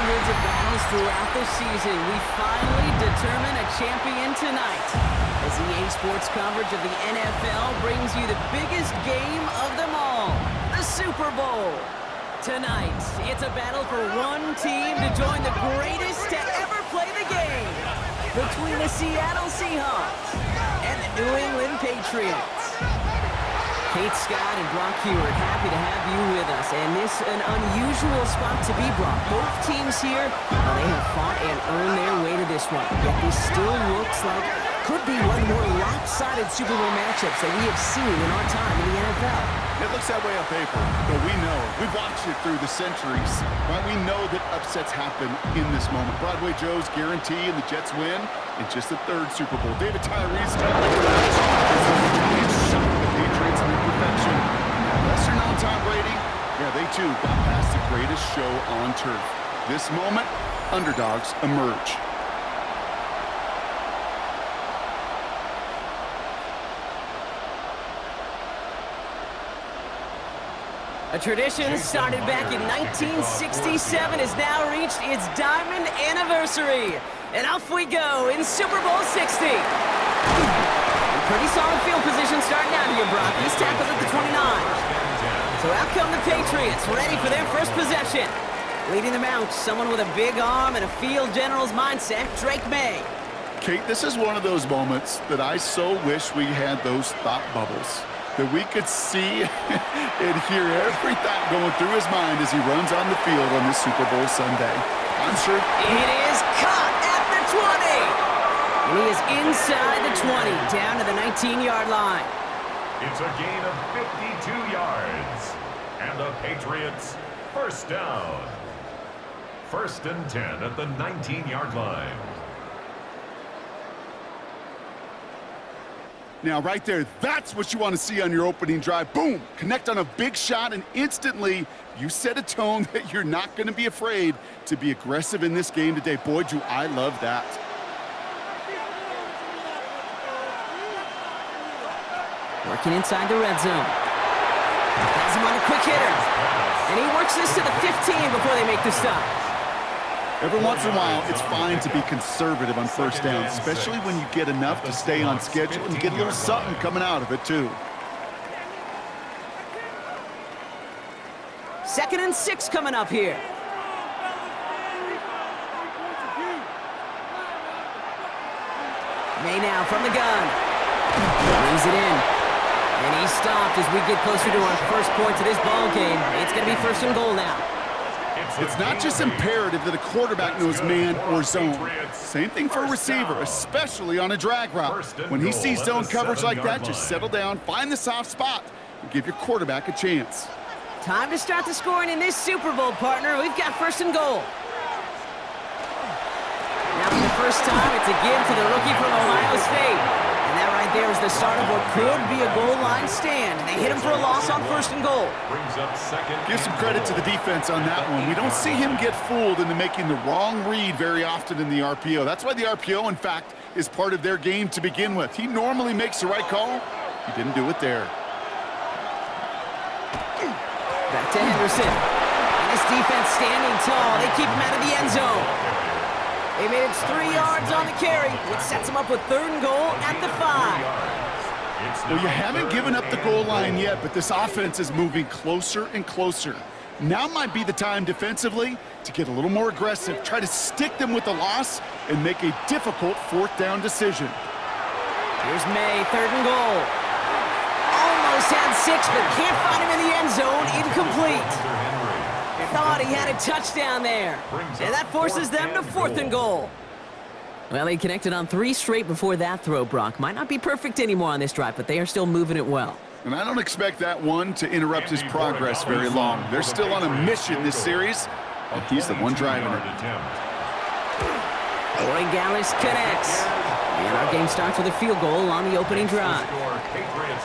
hundreds of battles throughout the season, we finally determine a champion tonight. As EA Sports coverage of the NFL brings you the biggest game of them all, the Super Bowl. Tonight, it's a battle for one team to join the greatest to ever play the game, between the Seattle Seahawks and the New England Patriots. Kate Scott and Brock Hewitt, happy to have you with us. And this an unusual spot to be, Brock. Both teams here, well, they have fought and earned their way to this one. Yet this still looks like could be one of the more lopsided Super Bowl matchups that we have seen in our time in the NFL. It looks that way on paper, but we know. We've watched it through the centuries. Right? We know that upsets happen in this moment. Broadway Joe's guarantee and the Jets win in just the third Super Bowl. David Tyree's shot the Patriots in perfection. Lesser known Tom Brady, yeah, they too got past the greatest show on turf. This moment, underdogs emerge. A tradition started back in 1967 has now reached its diamond anniversary. And off we go in Super Bowl 60. Pretty solid field position starting out here, Brock. He's tackled at the 29. So out come the Patriots, ready for their first possession. Leading them out, someone with a big arm and a field general's mindset, Drake May. Kate, this is one of those moments that I so wish we had those thought bubbles. That we could see and hear every thought going through his mind as he runs on the field on this Super Bowl Sunday. I'm sure it is caught at the 20. And he is inside the 20, down to the 19-yard line. It's a gain of 52 yards. And the Patriots, first down. First and 10 at the 19-yard line. Now, right there, that's what you want to see on your opening drive. Boom! Connect on a big shot, and instantly you set a tone that you're not going to be afraid to be aggressive in this game today. Boy, do I love that. Working inside the red zone. Has him on a quick hitter. And he works this to the 15 before they make the stop. Every once in a while, it's fine to be conservative on first down, especially when you get enough to stay on schedule and get a little something coming out of it, too. 2nd and 6 coming up here. May now from the gun. Brings it in. And he's stopped as we get closer to our first points of this ball game. It's going to be first and goal now. It's not just imperative that a quarterback knows man or zone. Same thing for a receiver, especially on a drag route. When he sees zone coverage like that, just settle down, find the soft spot, and give your quarterback a chance. Time to start the scoring in this Super Bowl, partner. We've got first and goal. Now for the first time, it's a give to the rookie from Ohio State. And that right there is the start of what could be a goal line stand. They hit him for a loss on first and goal. Give some credit to the defense on that one. We don't see him get fooled into making the wrong read very often in the RPO. That's why the RPO, in fact, is part of their game to begin with. He normally makes the right call. He didn't do it there. Back to Henderson. And this defense standing tall. They keep him out of the end zone. They made it 3 yards on the carry, which sets them up with 3rd and goal at the 5. Well, you haven't given up the goal line yet, but this offense is moving closer and closer. Now might be the time defensively to get a little more aggressive, try to stick them with the loss, and make a difficult 4th down decision. Here's May, 3rd and goal. Almost had 6, but can't find him in the end zone. Incomplete. Thought he had a touchdown there. And that forces them to 4th and goal. Well, he connected on 3 straight before that throw, Brock. Might not be perfect anymore on this drive, but they are still moving it well. And I don't expect that one to interrupt his progress very long. They're still on a mission this series, and he's the one driving it. Corey Gallis connects. And our game starts with a field goal on the opening drive.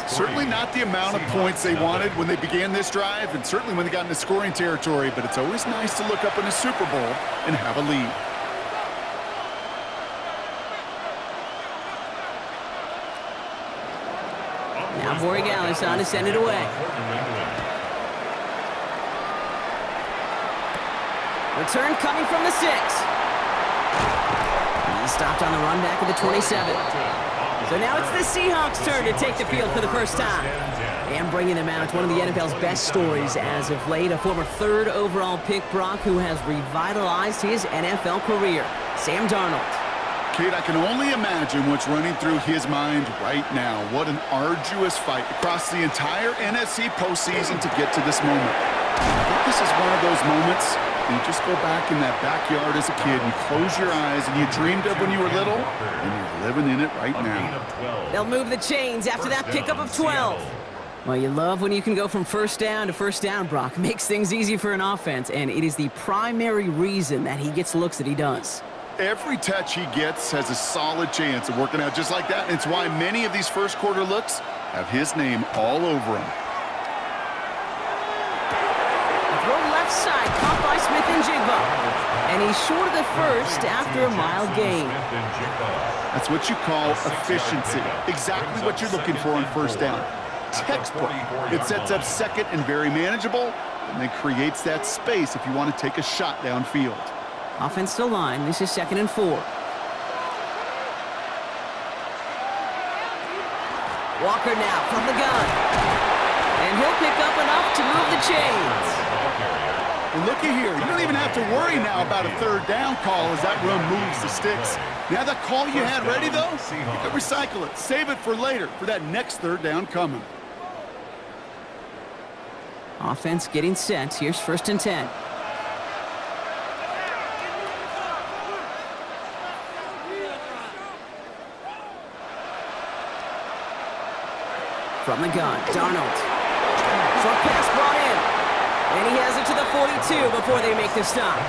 Certainly not the amount of points they wanted when they began this drive, and certainly when they got into scoring territory, but it's always nice to look up in a Super Bowl and have a lead. Now Corey Gallis on to send it away. Return coming from the 6. He's stopped on the run back of the 27. So now it's the Seahawks' turn to take the field for the first time. And bringing them out, it's one of the NFL's best stories as of late. A former 3rd overall pick, Brock, who has revitalized his NFL career. Sam Darnold. Kate, I can only imagine what's running through his mind right now. What an arduous fight across the entire NFC postseason to get to this moment. I think this is one of those moments you just go back in that backyard as a kid, you close your eyes, and you dreamed of when you were little, and you're living in it right now. They'll move the chains after that pickup of 12. Well, you love when you can go from first down to first down, Brock. Makes things easy for an offense, and it is the primary reason that he gets the looks that he does. Every touch he gets has a solid chance of working out just like that, and it's why many of these first quarter looks have his name all over them. Throw left side, caught by Smith-Njigba. And he's short of the first after a mild gain. That's what you call efficiency. Exactly what you're looking for on first down. Textbook. It sets up second and very manageable, and then creates that space if you want to take a shot downfield. Offensive line, this is 2nd and 4. Walker now from the gun. And he'll pick up enough to move the chains. Well, looky here. You don't even have to worry now about a 3rd down call as that run moves the sticks. Now that call you had ready, though, you can recycle it. Save it for later, for that next 3rd down coming. Offense getting set. Here's 1st and 10. From the gun, Darnold. Short pass brought in. And he has it to the 42 before they make the stop.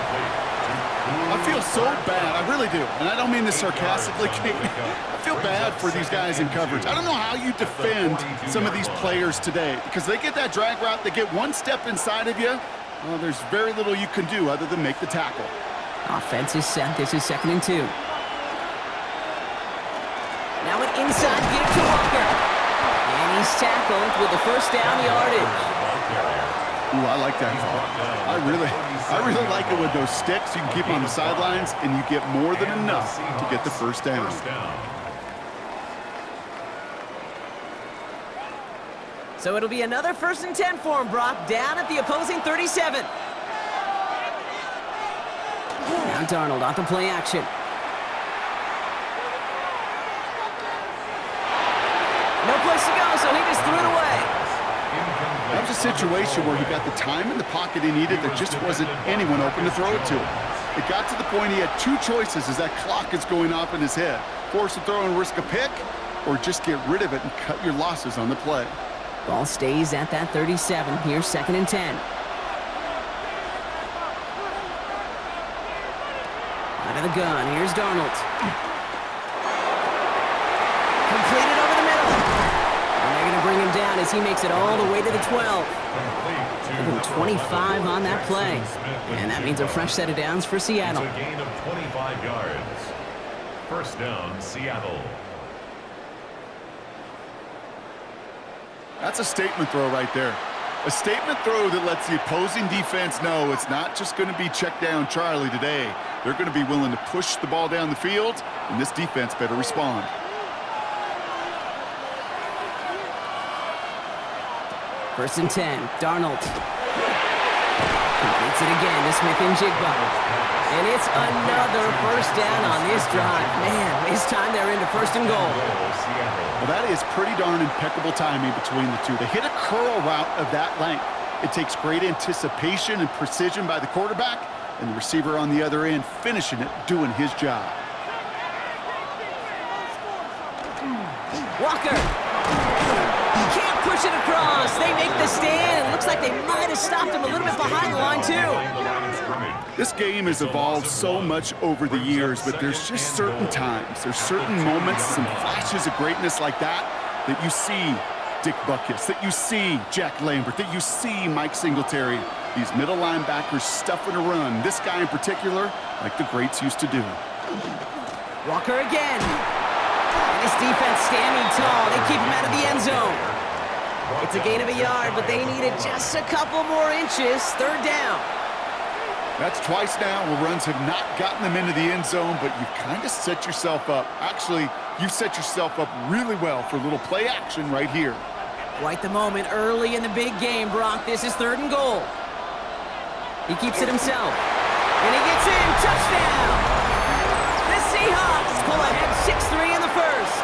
I feel so bad. I really do. And I don't mean this sarcastically, Kate. I feel bad for these guys in coverage. I don't know how you defend some of these players today because they get that drag route, they get one step inside of you. Well, there's very little you can do other than make the tackle. Offense is set. This is 2nd and 2. Now an inside give to Walker. And he's tackled with the first down yardage. Ooh, I like that call. I really like it with those sticks. You can keep them on the sidelines, and you get more than enough to get the first down. So it'll be another 1st and 10 for him, Brock, down at the opposing 37. Now Darnold off the play action. No place to go, so he just threw it away. That was a situation where he got the time in the pocket he needed. There just wasn't anyone open to throw it to. It got to the point he had 2 choices as that clock is going off in his head. Force a throw and risk a pick, or just get rid of it and cut your losses on the play. Ball stays at that 37. Here's 2nd and 10. Out of the gun. Here's Darnold. Completed over the middle. And they're going to bring him down as he makes it all the way to the 12. Give him 25 on that play. And that means a fresh set of downs for Seattle. It's a gain of 25 yards. First down, Seattle. That's a statement throw right there. A statement throw that lets the opposing defense know it's not just going to be check down Charlie today. They're going to be willing to push the ball down the field, and this defense better respond. First and 10, Darnold. Completes it again to Smith-Njigba. And it's another first down on this drive. Man, this time they're into 1st and goal. Well, that is pretty darn impeccable timing between the two. They hit a curl route of that length. It takes great anticipation and precision by the quarterback, and the receiver on the other end finishing it, doing his job. Walker. Can't push it across. They make the stand. Looks like they might have stopped him a little bit behind the line, too. This game has evolved so much over the years, but there's just certain times, there's certain moments, some flashes of greatness like that you see Dick Butkus, that you see Jack Lambert, that you see Mike Singletary. These middle linebackers stuffing a run. This guy in particular, like the greats used to do. Walker again. And this defense standing tall. They keep him out of the end zone. It's a gain of a yard, but they needed just a couple more inches. 3rd down. That's twice now where runs have not gotten them into the end zone, but you've kind of set yourself up. Actually, you've set yourself up really well for a little play action right here. Quite the moment early in the big game, Brock. This is 3rd and goal. He keeps it himself. And he gets in. Touchdown! The Seahawks pull ahead 6-3 in the first.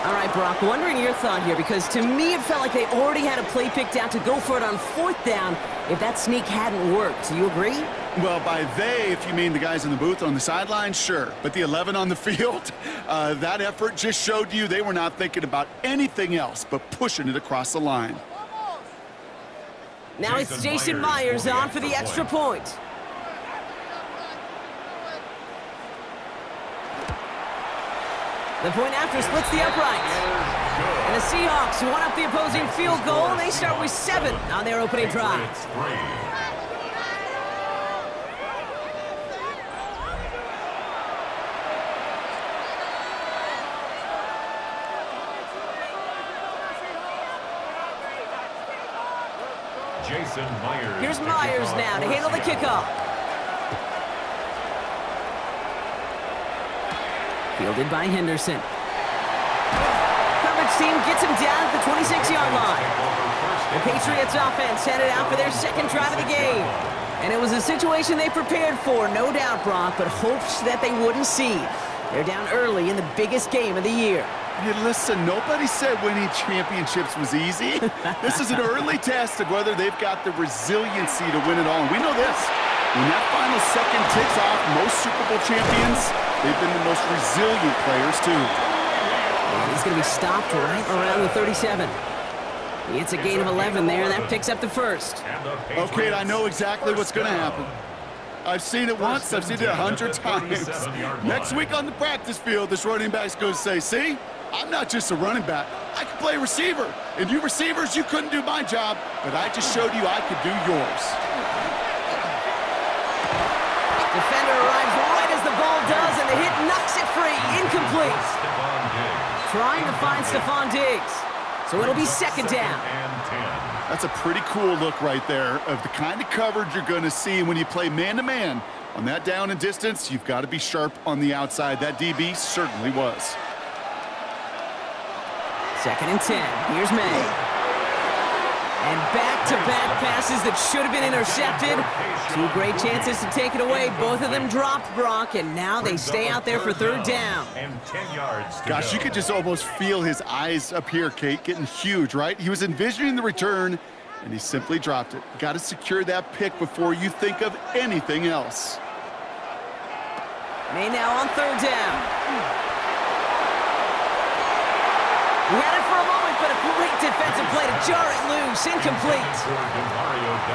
All right, Brock, wondering your thought here, because to me it felt like they already had a play picked out to go for it on 4th down if that sneak hadn't worked. Do you agree? Well, by they, if you mean the guys in the booth on the sideline, sure. But the 11 on the field, that effort just showed you they were not thinking about anything else but pushing it across the line. Now it's Jason Myers on for the extra point. The point after splits the uprights. And the Seahawks won up the opposing field goal, and they start with 7 on their opening drive. Jason Myers. Here's Myers now to handle the kickoff. Fielded by Henderson. Coverage team gets him down at the 26-yard line. The Patriots offense headed out for their 2nd drive of the game. And it was a situation they prepared for, no doubt, Brock, but hopes that they wouldn't see. They're down early in the biggest game of the year. Hey, listen, nobody said winning championships was easy. This is an early test of whether they've got the resiliency to win it all. And we know this. When that final second ticks off, most Super Bowl champions, they've been the most resilient players, too. And he's going to be stopped right around the 37. He gets a gain of 11 there, and that picks up the first. Okay, I know exactly what's going to happen. I've seen it once, I've seen it 100 times. Next week on the practice field, this running back's going to say, see, I'm not just a running back. I can play receiver. And you receivers, you couldn't do my job, but I just showed you I could do yours. Defender arrives right as the ball does, and the hit knocks it free. Incomplete. Trying to find Stephon Diggs. So it'll be 2nd down. That's a pretty cool look right there of the kind of coverage you're going to see when you play man-to-man. On that down and distance, you've got to be sharp on the outside. That DB certainly was. 2nd and 10. Here's May. And back-to-back passes that should have been intercepted. 2 great chances to take it away. Both of them dropped, Brock, and now they stay out there for 3rd down. Gosh, you could just almost feel his eyes up here, Kate, getting huge, right? He was envisioning the return, and he simply dropped it. Got to secure that pick before you think of anything else. May now on 3rd down. He had it for a moment, but a great defensive play to jar it loose. Incomplete.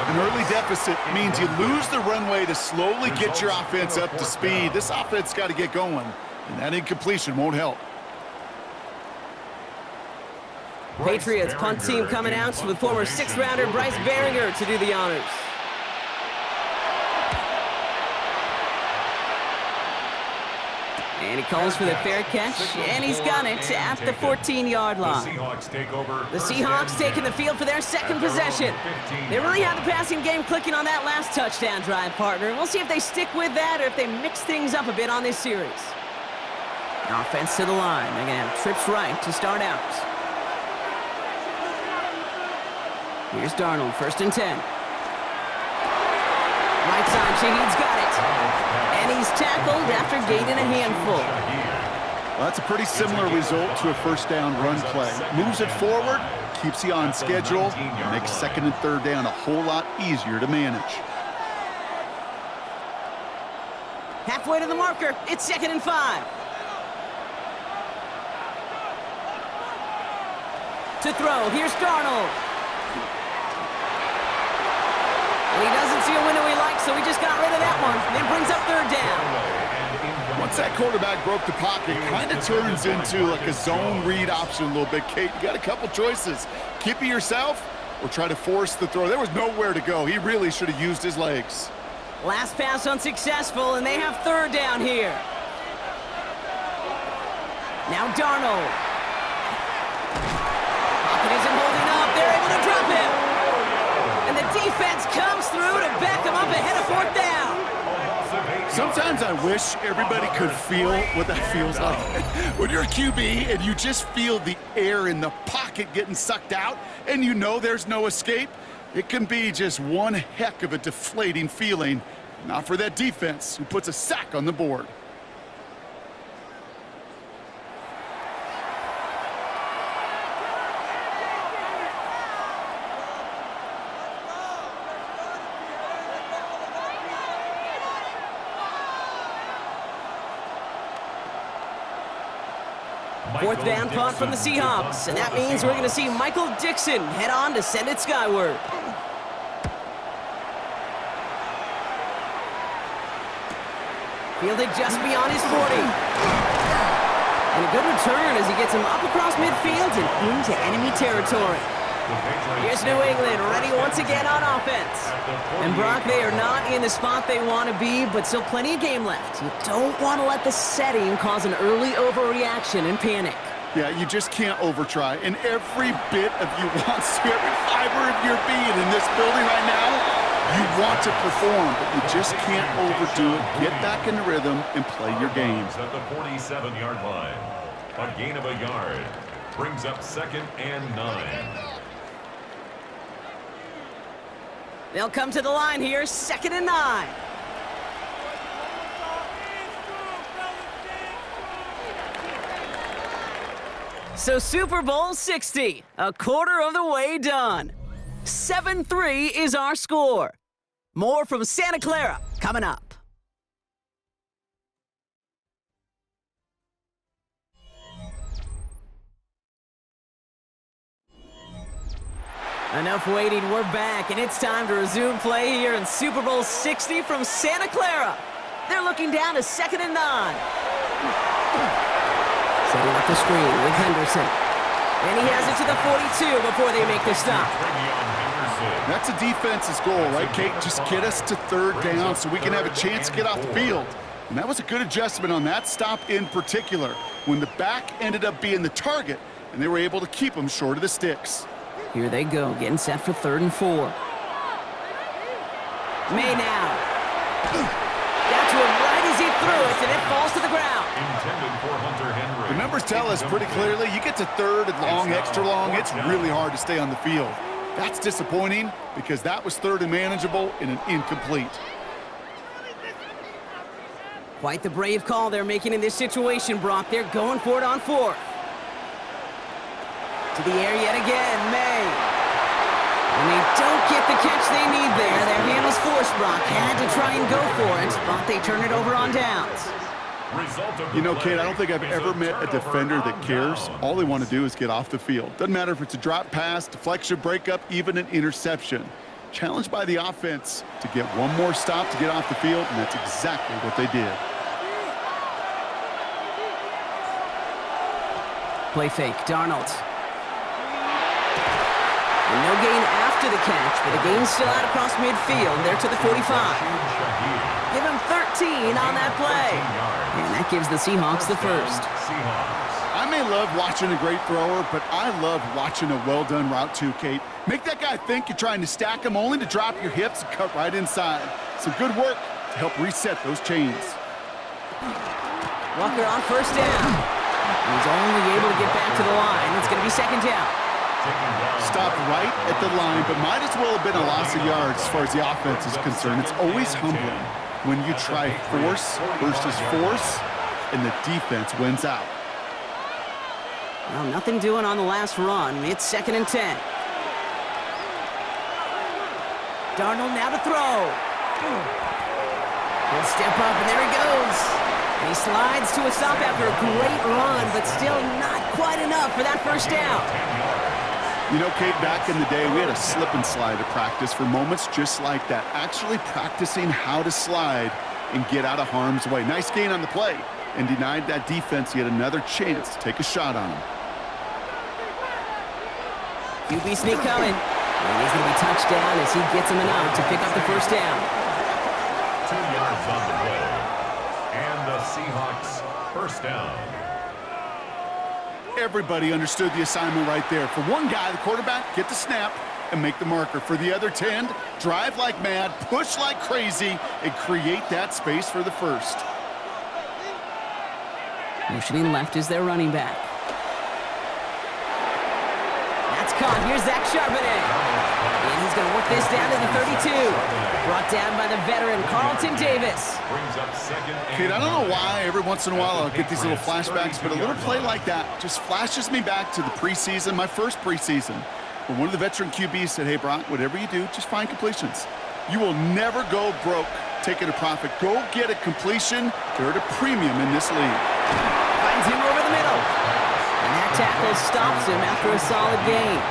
An early deficit means you lose the runway to slowly get your offense up to speed. This offense got to get going, and that incompletion won't help. Patriots punt team coming out with former 6th-rounder Bryce Behringer to do the honors. And he calls for the fair catch, and he's got it at the 14-yard line. The Seahawks taking the field for their 2nd possession. They really had the passing game clicking on that last touchdown drive, partner. We'll see if they stick with that or if they mix things up a bit on this series. Offense to the line. They're going to have trips right to start out. Here's Darnold, 1st and 10. Right side, Shaheed's got it. And he's tackled after gaining a handful. Well, that's a pretty similar result to a 1st down run play. Moves it forward, keeps you on schedule, and makes 2nd and 3rd down a whole lot easier to manage. Halfway to the marker, it's 2nd and 5. To throw, here's Darnold. He doesn't see a window he likes, so he just got rid of that one. Then brings up 3rd down. Once that quarterback broke the pocket, kind of turns into like a zone read option a little bit, Kate. You got a couple choices. Keep it yourself or try to force the throw. There was nowhere to go. He really should have used his legs. Last pass unsuccessful, and they have 3rd down here. Now Darnold. Pocket isn't holding up. They're able to drop him. And the defense comes through Sometimes I wish everybody could feel what that feels like. When you're a QB and you just feel the air in the pocket getting sucked out and you know there's no escape, it can be just one heck of a deflating feeling. Not for that defense who puts a sack on the board. Fourth down punt from the Seahawks, and that means we're going to see Michael Dixon head on to send it skyward. Fielded just beyond his 40. And a good return as he gets him up across midfield and into enemy territory. Here's New England ready once again on offense. And Brock, they are not in the spot they want to be, but still plenty of game left. You don't want to let the setting cause an early overreaction and panic. Yeah, you just can't overtry. And every bit of you wants to, every fiber of your being in this building right now, you want to perform, but you just can't overdo it. Get back in the rhythm and play your game. At the 47-yard line, a gain of a yard brings up 2nd and 9. They'll come to the line here, 2nd and 9. So Super Bowl 60, a quarter of the way done. 7-3 is our score. More from Santa Clara coming up. Enough waiting, we're back, and it's time to resume play here in Super Bowl 60 from Santa Clara. They're looking down to 2nd and 9. Setting up the screen with Henderson. And he has it to the 42 before they make the stop. That's a defense's goal, right, Kate? Just get us to 3rd down so we can have a chance to get off the field. And that was a good adjustment on that stop in particular, when the back ended up being the target, and they were able to keep him short of the sticks. Here they go, getting set for 3rd and 4. May now. Got to him right as he threw it, and it falls to the ground. Intended for Hunter Henry. The numbers tell us pretty clearly, you get to 3rd and long, extra long, it's really hard to stay on the field. That's disappointing because that was 3rd and manageable in an incomplete. Quite the brave call they're making in this situation, Brock. They're going for it on 4th. To the air yet again, May. And they don't get the catch they need there. Their hand was forced, Brock. Had to try and go for it, but they turn it over on downs. You know, Kate, I don't think I've ever met a defender that cares. All they want to do is get off the field. Doesn't matter if it's a drop pass, deflection, breakup, even an interception. Challenged by the offense to get one more stop to get off the field, and that's exactly what they did. Play fake, Darnold. And no gain after the catch, but the gain's still out across midfield. They're to the 45. Give him 13 on that play. And that gives the Seahawks the first. I may love watching a great thrower, but I love watching a well-done route too, Kate. Make that guy think you're trying to stack him only to drop your hips and cut right inside. Some good work to help reset those chains. Walker on 1st down. He's only able to get back to the line. It's going to be 2nd down. Stopped right at the line, but might as well have been a loss of yards as far as the offense is concerned. It's always humbling when you try force versus force, and the defense wins out. Well, nothing doing on the last run. It's 2nd and 10. Darnold now to throw. He'll step up, and there he goes. And he slides to a stop after a great run, but still not quite enough for that 1st down. You know, Kate, back in the day, we had a slip and slide at practice for moments just like that. Actually practicing how to slide and get out of harm's way. Nice gain on the play and denied that defense yet another chance to take a shot on him. QB sneak coming. And he's going to be touched down as he gets him enough to pick up the 1st down. 2 yards on the play. And the Seahawks 1st down. Everybody understood the assignment right there. For one guy, the quarterback, get the snap, and make the marker. For the other 10, drive like mad, push like crazy, and create that space for the first. Motioning left is their running back. That's caught. Here's Zach Charbonnet. And he's going to work this down to the 32. Brought down by the veteran, Carlton Davis. Kid, I don't know why every once in a while I'll get these little flashbacks, but a little play like that just flashes me back to the preseason, my first preseason, when one of the veteran QBs said, hey, Brock, whatever you do, just find completions. You will never go broke taking a profit. Go get a completion. They're at a premium in this league. Finds him over the middle. And that tackle stops him after a solid gain.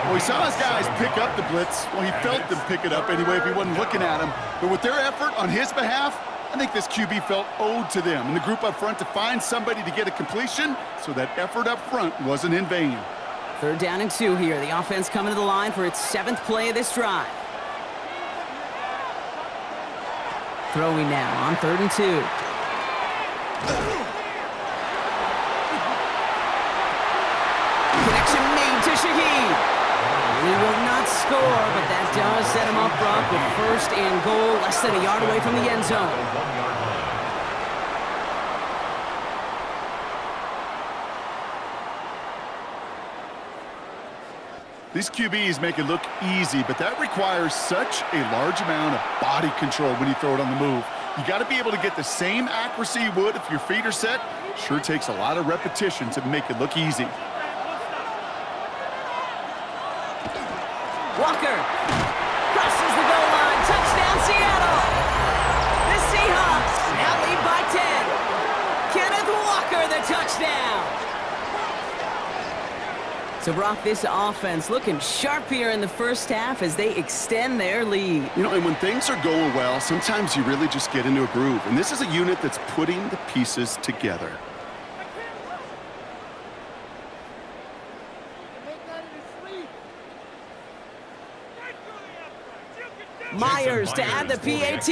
Well, he saw his guys pick up the blitz. Well, he felt them pick it up anyway if he wasn't looking at him. But with their effort on his behalf, I think this QB felt owed to them and the group up front to find somebody to get a completion, so that effort up front wasn't in vain. 3rd down and 2 here. The offense coming to the line for its 7th play of this drive. Throwing now on 3rd and 2. Connection made to Shaheed. He will not score, but that does set him up, Brock, with 1st and goal, less than a yard away from the end zone. These QBs make it look easy, but that requires such a large amount of body control when you throw it on the move. You got to be able to get the same accuracy you would if your feet are set. Sure takes a lot of repetition to make it look easy. Walker crosses the goal line. Touchdown, Seattle. The Seahawks now lead by 10. Kenneth Walker, the touchdown. So, Brock, this offense looking sharp here in the first half as they extend their lead. You know, and when things are going well, sometimes you really just get into a groove. And this is a unit that's putting the pieces together. Myers to add the PAT.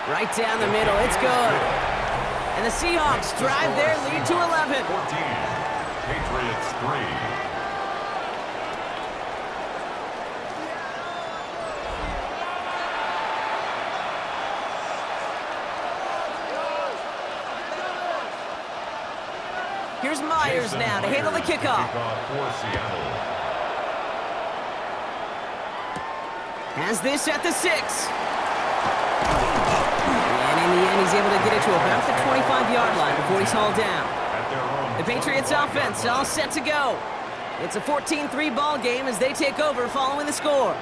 Right down the middle. It's good. And the Seahawks drive their lead to 11. 14. Patriots 3. Here's Myers now to handle the kickoff. Has this at the 6. And in the end, he's able to get it to about the 25-yard line before he's hauled down. The Patriots offense all set to go. It's a 14-3 ball game as they take over following the score.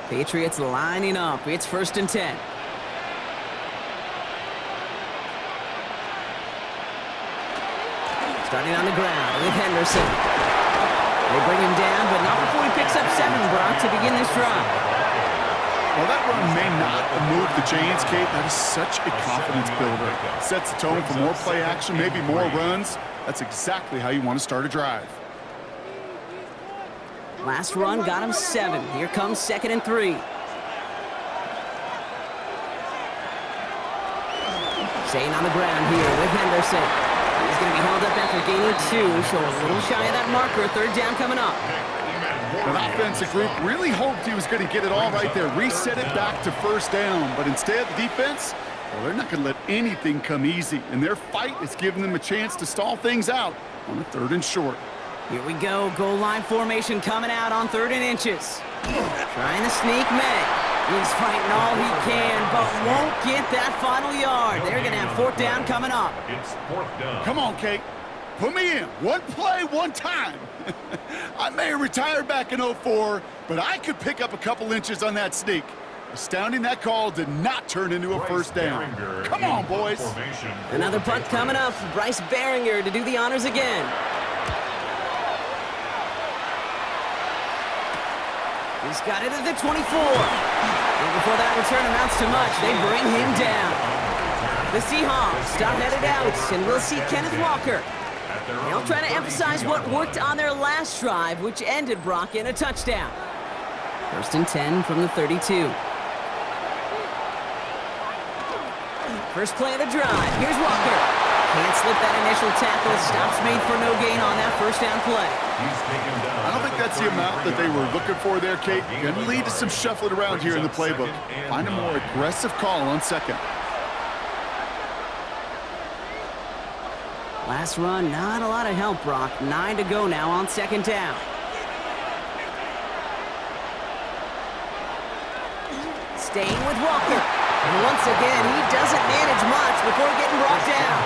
Patriots lining up. It's 1st and 10. Starting on the ground with Henderson. They bring him down, but not before he picks up 7, Brock, to begin this drive. Well, that run may not move the chains, Kate. That is such a confidence builder. Sets the tone for more play action, maybe more runs. That's exactly how you want to start a drive. Last run got him 7. Here comes 2nd and 3. Staying on the ground here with Henderson. He's going to be held up after gaining 2, so a little shy of that marker. 3rd down coming up. The offensive group really hoped he was going to get it all right there, reset it back to 1st down. But instead, the defense, well, they're not going to let anything come easy. And their fight is giving them a chance to stall things out on a 3rd and short. Here we go. Goal line formation coming out on 3rd and inches. Trying to sneak May. He's fighting all he can, but won't get that final yard. They're going to have 4th down coming up. It's 4th down. Come on, Kate. Put me in. One play, one time. I may have retired back in 04, but I could pick up a couple inches on that sneak. Astounding that call did not turn into a 1st down. Come on, boys. Another punt coming up. Bryce Behringer to do the honors again. He's got it at the 24. And before that return amounts to much, they bring him down. The Seahawks start headed out, and we'll see Kenneth Walker. They'll try to emphasize what worked on their last drive, which ended, Brock, in a touchdown. 1st and 10 from the 32. First play of the drive. Here's Walker. Can't slip that initial tackle. Stops made for no gain on that first down play. I don't think that's the amount that they were looking for there, Kate. Going to lead to some shuffling around here in the playbook. Find a more aggressive call on second. Last run, not a lot of help, Brock. 9 to go now on second down. Staying with Walker. And once again, he doesn't manage much before getting brought down.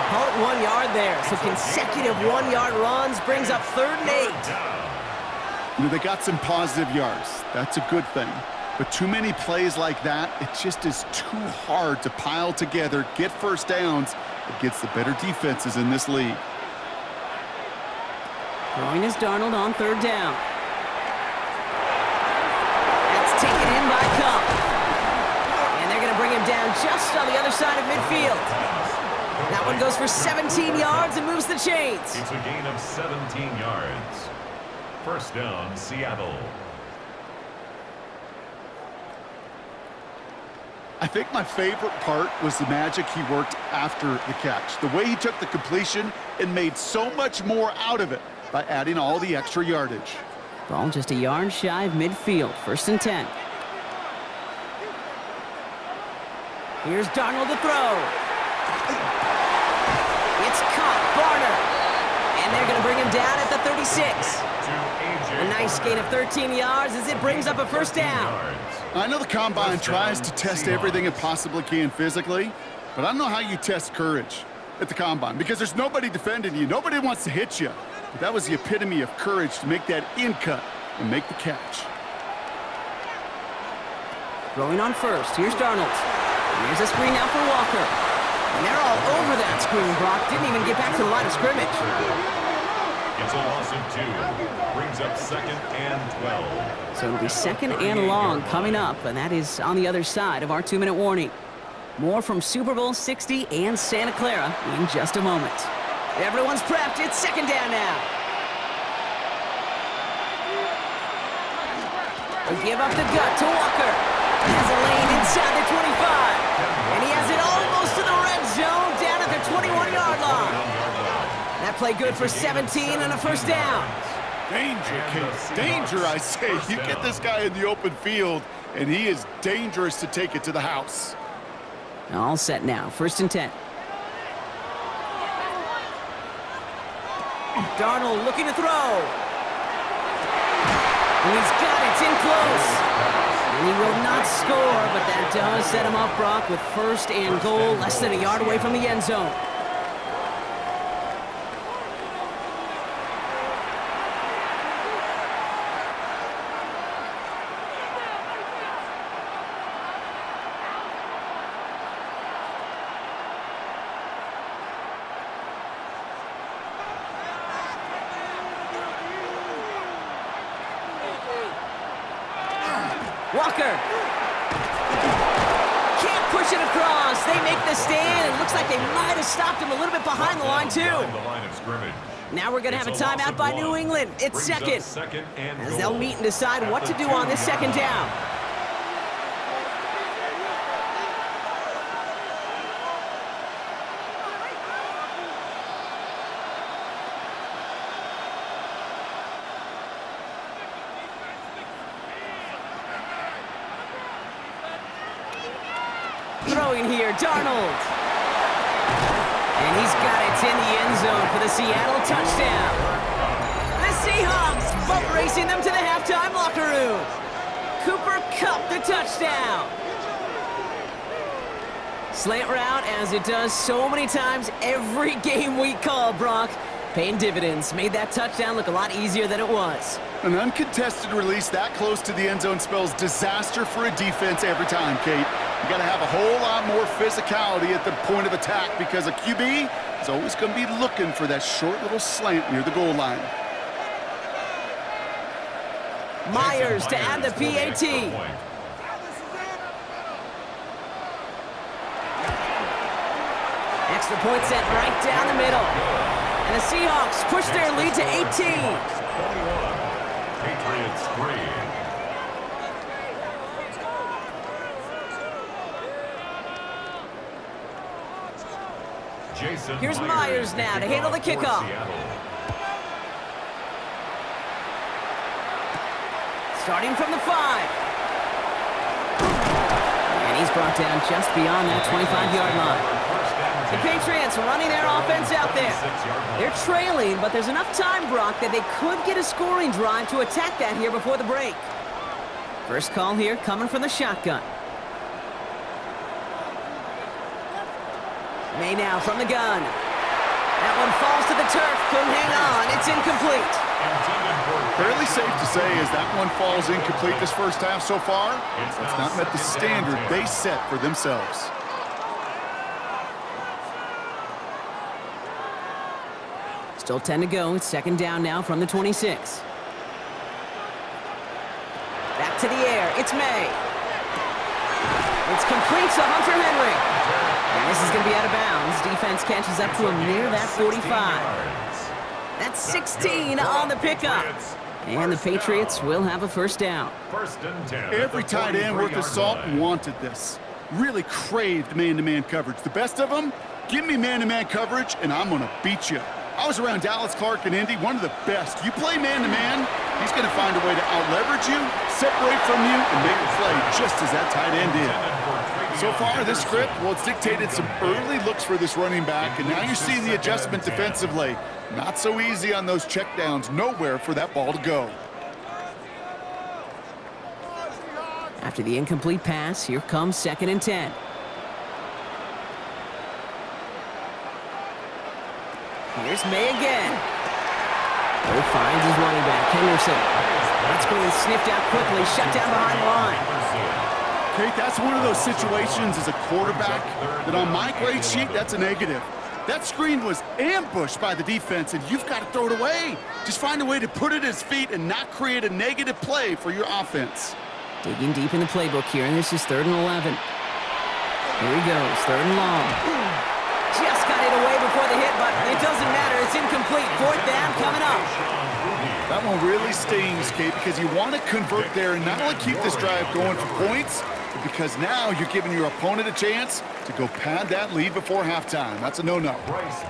Call it 1 yard there. So consecutive 1-yard runs brings up 3rd and 8. You know, they got some positive yards. That's a good thing. But too many plays like that, it just is too hard to pile together, get first downs against the better defenses in this league. Throwing is Darnold on 3rd down. That's taken in by Cup. And they're going to bring him down just on the other side of midfield. That one goes for 17 yards and moves the chains. It's a gain of 17 yards. First down, Seattle. I think my favorite part was the magic he worked after the catch. The way he took the completion and made so much more out of it by adding all the extra yardage. Ball just a yard shy of midfield. 1st and 10. Here's Darnold to throw. It's caught. Barner. And they're going to bring him down at the 36. A nice gain of 13 yards as it brings up a first down. I know the Combine tries to test everything it possibly can physically, but I don't know how you test courage at the Combine because there's nobody defending you. Nobody wants to hit you. But that was the epitome of courage to make that in cut and make the catch. Throwing on first. Here's Darnold. Here's a screen now for Walker. And they're all over that screen. Brock didn't even get back to the line of scrimmage. It's a loss of 2. Brings up 2nd and 12. So it'll be 2nd and long coming up, and that is on the other side of our 2-minute warning. More from Super Bowl 60 and Santa Clara in just a moment. Everyone's prepped. It's 2nd down now. We give up the gut to Walker. Has a lane inside the 25. And he has it almost to the red zone down at the 21-yard line. That play good for 17 and a first down. Danger, Kate. Danger, I say. You get this guy in the open field, and he is dangerous to take it to the house. All set now. 1st and 10. Darnold looking to throw. And he's got it. It's in close. And he will not score, but that does set him up, Brock, with 1st and goal, less than a yard away from the end zone. Walker. Can't push it across. They make the stand. It looks like they might have stopped him a little bit behind the line, too. Now we're going to have a timeout by New England. It's 2nd. As they'll meet and decide what to do on this 2nd down. Throwing here, Darnold. And he's got it in the end zone for the Seattle touchdown. The Seahawks bump racing them to the halftime locker room. Cooper Kupp, the touchdown. Slant route, as it does so many times every game we call, Brock. Paying dividends. Made that touchdown look a lot easier than it was. An uncontested release that close to the end zone spells disaster for a defense every time, Kate. You got to have a whole lot more physicality at the point of attack because a QB is always going to be looking for that short little slant near the goal line. Myers to add the PAT. Extra point set right down the middle. And the Seahawks push their lead to 18. 21. Patriots 3. Here's Myers now to handle the kickoff. Starting from the 5. And he's brought down just beyond that 25-yard line. The Patriots running their offense out there. They're trailing, but there's enough time, Brock, that they could get a scoring drive to attack that here before the break. First call here coming from the shotgun. May now from the gun. That one falls to the turf. Couldn't hang on. It's incomplete. Fairly safe to say as that one falls incomplete this first half so far. It's not met the standard they set for themselves. Still 10 to go. It's second down now from the 26. Back to the air. It's May. It's complete to Hunter Henry. And this is going to be out of bounds. Defense catches up to him near that 45. That's 16 on the pickup. And the Patriots will have a first down. Every tight end worth his salt wanted this. Really craved man-to-man coverage. The best of them, give me man-to-man coverage, and I'm going to beat you. I was around Dallas Clark and Indy, one of the best. You play man-to-man, he's going to find a way to out-leverage you, separate from you, and make a play just as that tight end did. So far, this script, well, it's dictated some early looks for this running back, and now you see the adjustment defensively. Not so easy on those checkdowns. Nowhere for that ball to go. After the incomplete pass, here comes 2nd and 10. Here's May again. Oh, finds his running back, Henderson. That's going to be sniffed out quickly, shut down behind the line. Kate, that's one of those situations as a quarterback that on my grade sheet, that's a negative. That screen was ambushed by the defense, and you've got to throw it away. Just find a way to put it at his feet and not create a negative play for your offense. Digging deep in the playbook here, and this is 3rd and 11. Here he goes, 3rd and long. Just got it away before the hit, but it doesn't matter. It's incomplete. 4th down coming up. That one really stings, Kate, because you want to convert there and not only keep this drive going for points, but because now you're giving your opponent a chance to go pad that lead before halftime. That's a no-no.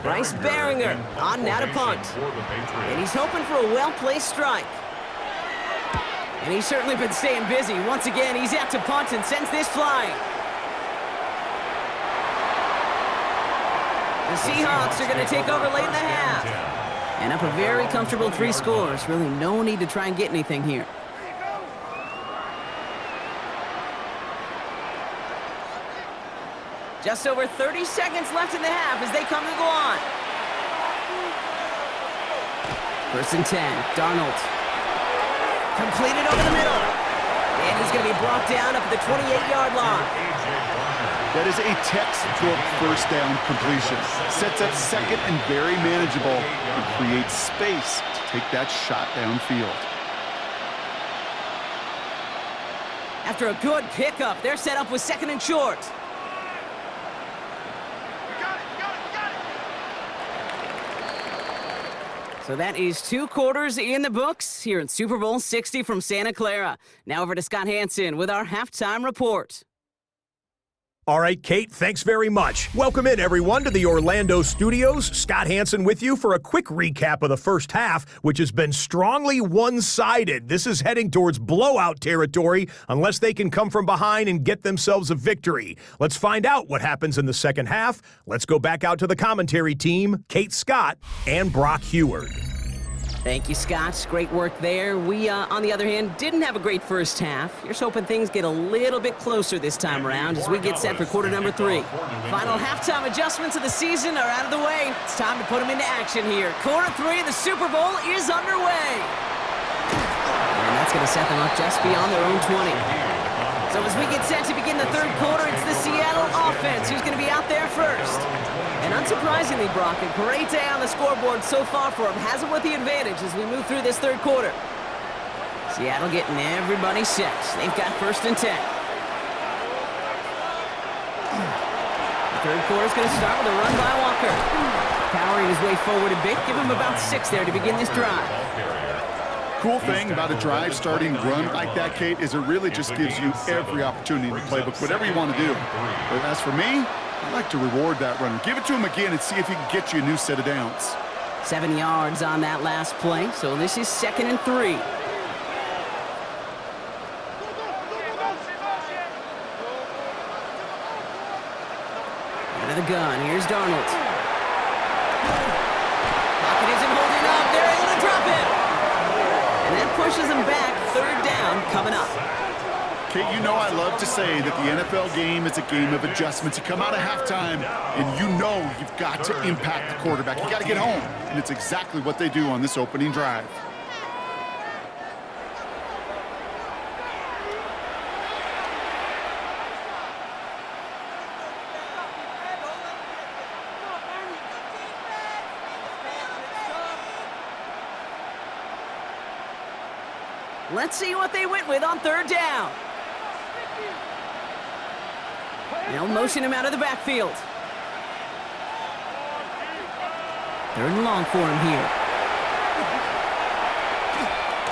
Bryce Baringer on now to punt. And he's hoping for a well-placed strike. And he's certainly been staying busy. Once again, he's out to punt and sends this flying. The Seahawks are going to take over late in the half. And up a very comfortable 3 scores. Really no need to try and get anything here. Just over 30 seconds left in the half as they come to the line. 1st and 10, Darnold. Completed over the middle. And he's going to be brought down up at the 28-yard line. That is a textbook first down completion. Sets up 2nd and very manageable and creates space to take that shot downfield. After a good pickup, they're set up with 2nd and short. So that is 2 quarters in the books here in Super Bowl 60 from Santa Clara. Now over to Scott Hansen with our halftime report. All right, Kate, thanks very much. Welcome in, everyone, to the Orlando studios. Scott Hansen with you for a quick recap of the first half, which has been strongly one-sided. This is heading towards blowout territory unless they can come from behind and get themselves a victory. Let's find out what happens in the second half. Let's go back out to the commentary team, Kate Scott and Brock Heward. Thank you, Scott. Great work there. We, on the other hand, didn't have a great first half. Here's hoping things get a little bit closer this time around as we get set for quarter number 3. Final halftime adjustments of the season are out of the way. It's time to put them into action here. Quarter 3 of the Super Bowl is underway. And that's going to set them up just beyond their own 20. So as we get set to begin the 3rd quarter, it's the Seattle offense who's going to be out there first. And unsurprisingly, Brock, a great day on the scoreboard so far for him. Has it with the advantage as we move through this 3rd quarter. Seattle getting everybody set. They've got 1st and 10. The 3rd quarter is going to start with a run by Walker. Powering his way forward a bit. Give him about 6 there to begin this drive. Cool thing about a drive starting run like that, Kate, is it really just gives you every opportunity in the playbook, whatever you want to do. But as for me, I'd like to reward that runner. Give it to him again and see if he can get you a new set of downs. 7 yards on that last play, so this is 2nd and 3. Out of the gun, here's Darnold. Pocket isn't holding up, they're able to drop it. And that pushes them back, 3rd down coming up. Kate, you know I love to say that the NFL game is a game of adjustments. You come out of halftime, and you know you've got to impact the quarterback. You got to get home, and it's exactly what they do on this opening drive. Let's see what they went with on 3rd down. They'll motion him out of the backfield. 3rd and long for him here.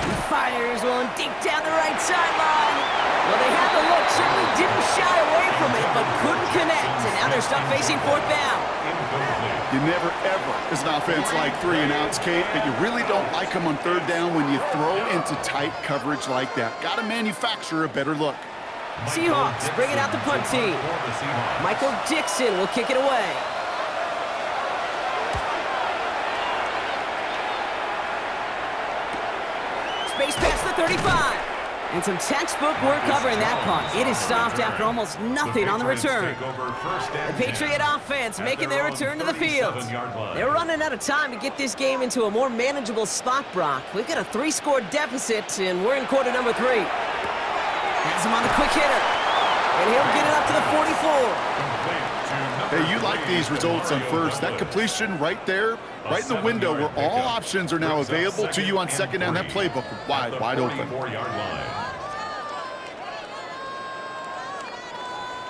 He fires one deep down the right sideline. Well, they had the look, certainly didn't shy away from it, but couldn't connect. And now they're stuck facing 4th down. You never, ever, as an offense, like 3 and outs, Kate, but you really don't like them on 3rd down when you throw into tight coverage like that. Got to manufacture a better look. Seahawks bringing out the punt team. Michael Dixon will kick it away. Space past the 35. And some textbook work covering that punt. It is stopped after almost nothing on the return. The Patriot offense making their return to the field. They're running out of time to get this game into a more manageable spot, Brock. We've got a 3-score deficit, and we're in quarter number 3. Has him on the quick hitter. And he'll get it up to the 44. Hey, you like these results on 1st. That completion right there, right in the window where all options are now available to you on 2nd down. That playbook wide open.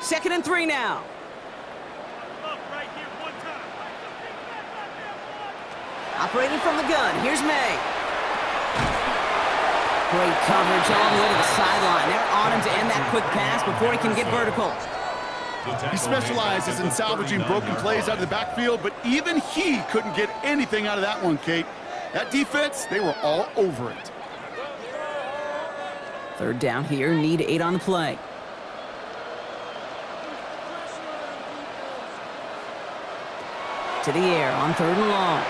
2nd and 3 now. Operating from the gun, here's May. Great coverage all the way to the sideline. They're on him to end that quick pass before he can get vertical. He specializes in salvaging broken plays out of the backfield, but even he couldn't get anything out of that one, Kate. That defense, they were all over it. 3rd down here, need 8 on the play. To the air on 3rd and long.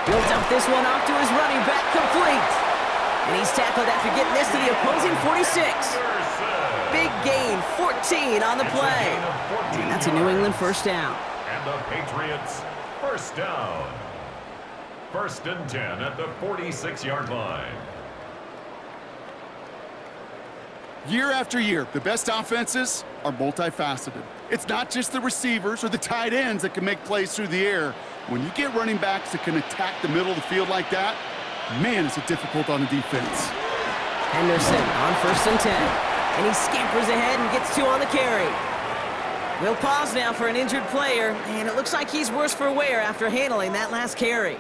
He'll dump this one off to his running back, complete. And he's tackled after getting this to the opposing 46. Big gain, 14 on the play. And that's a New England 1st down. And the Patriots 1st down. 1st and 10 at the 46-yard line. Year after year, the best offenses are multifaceted. It's not just the receivers or the tight ends that can make plays through the air. When you get running backs that can attack the middle of the field like that, man, is it difficult on the defense. Henderson on 1st and 10. And he scampers ahead and gets 2 on the carry. We'll pause now for an injured player, and it looks like he's worse for wear after handling that last carry.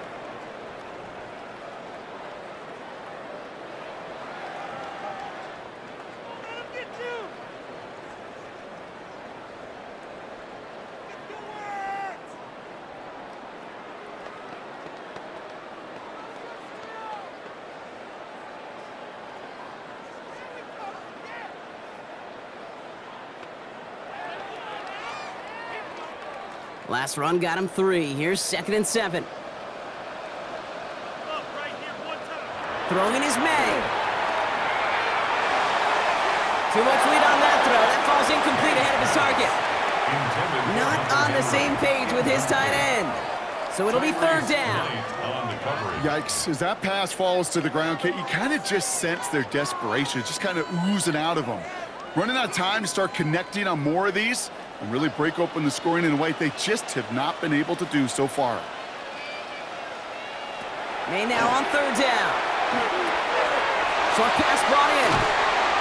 Last run got him 3. Here's 2nd and 7. Throwing is May. Too much lead on that throw. That falls incomplete ahead of his target. Not on the same page with his tight end. So it'll be 3rd down. Yikes. As that pass falls to the ground, Kate, you kind of just sense their desperation. It's just kind of oozing out of them. Running out of time to start connecting on more of these and really break open the scoring in a way they just have not been able to do so far. May now on 3rd down. Short pass brought in.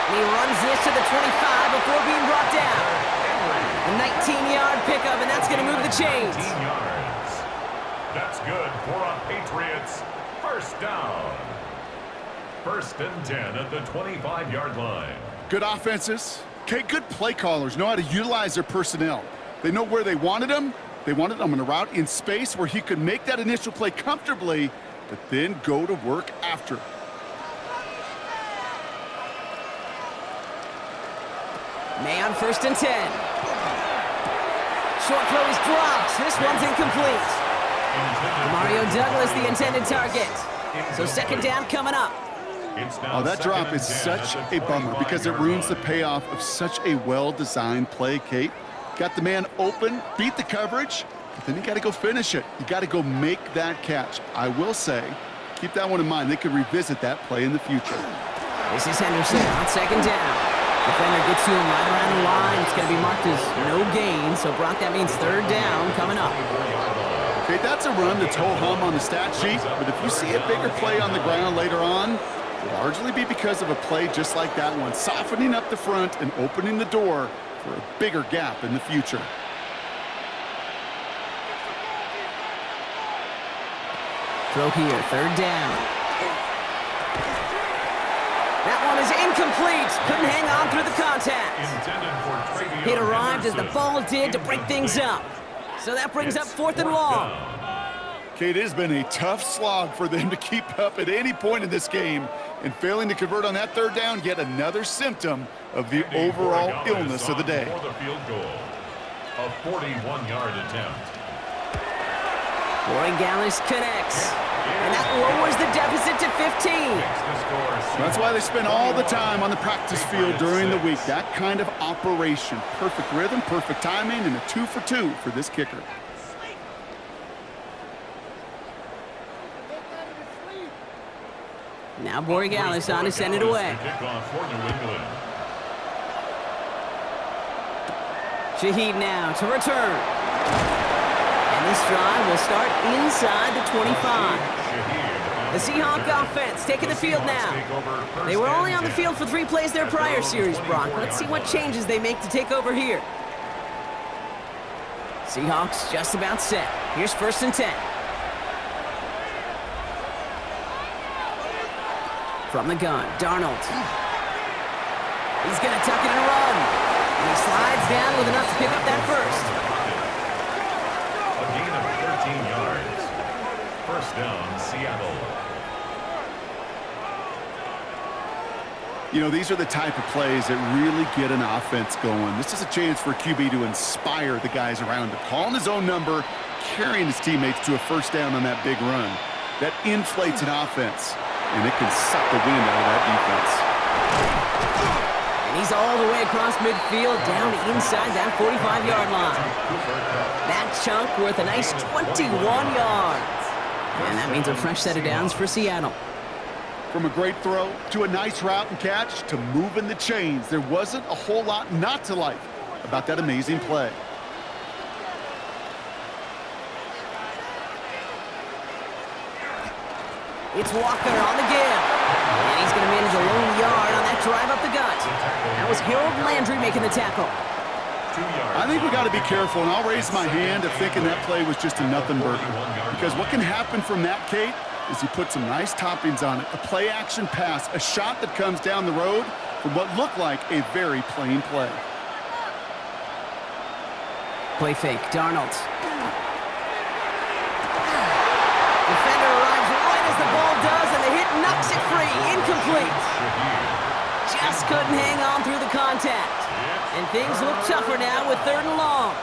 And he runs this to the 25 before being brought down. A 19-yard pickup, and that's going to move the chains. 19 yards. That's good for a Patriots 1st down. 1st and 10 at the 25-yard line. Good offenses. Okay, good play callers know how to utilize their personnel. They know where they wanted him. They wanted him on a route in space where he could make that initial play comfortably, but then go to work after. May on 1st and 10. Short throw is dropped. This one's incomplete. Mario Douglas, the intended target. So 2nd down coming up. Oh, that drop is such a bummer because it ruins the payoff of such a well-designed play, Kate. Got the man open, beat the coverage, but then you got to go finish it. You got to go make that catch. I will say, keep that one in mind. They could revisit that play in the future. This is Henderson on 2nd down. Defender gets to him right around the line. It's going to be marked as no gain. So, Brock, that means 3rd down coming up. Okay, that's a run that's ho-hum on the stat sheet, but if you see a bigger play on the ground later on, it'll largely be because of a play just like that one, softening up the front and opening the door for a bigger gap in the future. Throw here, 3rd down. That one is incomplete. Couldn't hang on through the contact. It arrived as the ball did to break things up. So that brings up 4th and long. Kate, it has been a tough slog for them to keep up at any point in this game, and failing to convert on that 3rd down, yet another symptom of the overall illness of the day. A 41-yard attempt. Boy, Gallis connects, and that lowers the deficit to 15. That's why they spend all the time on the practice field during the week. That kind of operation. Perfect rhythm, perfect timing, and a 2 for 2 for this kicker. Now Borregales on to send it away. Shaheed now to return. And this drive will start inside the 25. The Seahawks offense taking the field now. They were only on the field for 3 plays their prior series, Brock. Let's see what changes they make to take over here. Seahawks just about set. Here's 1st and 10. From the gun, Darnold. He's going to tuck it and run. And he slides down with enough to pick up that first. A gain of 13 yards. 1st down, Seattle. You know, these are the type of plays that really get an offense going. This is a chance for a QB to inspire the guys around him. Calling his own number, carrying his teammates to a 1st down on that big run. That inflates an offense, and it can suck the wind out of that defense. And he's all the way across midfield, down inside that 45-yard line. That chunk worth a nice 21 yards. And that means a fresh set of downs for Seattle. From a great throw to a nice route and catch to moving the chains, there wasn't a whole lot not to like about that amazing play. It's Walker on the give. And he's going to manage a lone yard on that drive up the gut. That was Harold Landry making the tackle. I think we got to be careful, and I'll raise my hand of thinking that play was just a nothing burger. Because what can happen from that, Kate, is you put some nice toppings on it. A play-action pass, a shot that comes down the road from what looked like a very plain play. Play fake, Darnold. Defender arrives right as the ball does, and the hit knocks it free. Incomplete. Just couldn't hang on through the contact. And things look tougher now with 3rd and long.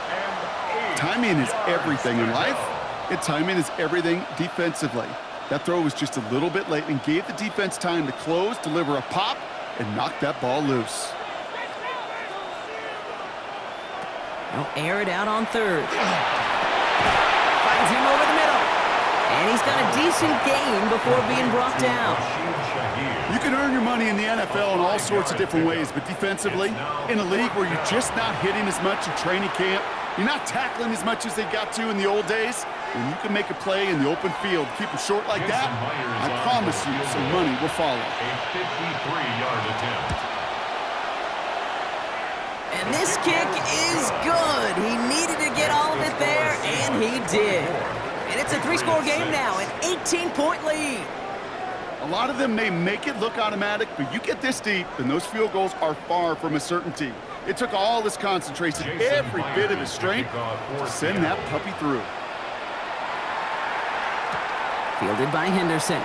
Timing is everything in life, and timing is everything defensively. That throw was just a little bit late and gave the defense time to close, deliver a pop, and knock that ball loose. They'll air it out on 3rd. Finds him over the middle. And he's got a decent gain before being brought down. You can earn your money in the NFL in all sorts of different ways, but defensively, in a league where you're just not hitting as much in training camp, you're not tackling as much as they got to in the old days, when you can make a play in the open field, keep it short like that, I promise you some money will follow. A 53-yard attempt. And this kick is good. He needed to get all of it there, and he did. And it's a 3-score game now, an 18-point lead. A lot of them may make it look automatic, but you get this deep, and those field goals are far from a certainty. It took all his concentration, every bit of his strength, to send that puppy through. Fielded by Henderson.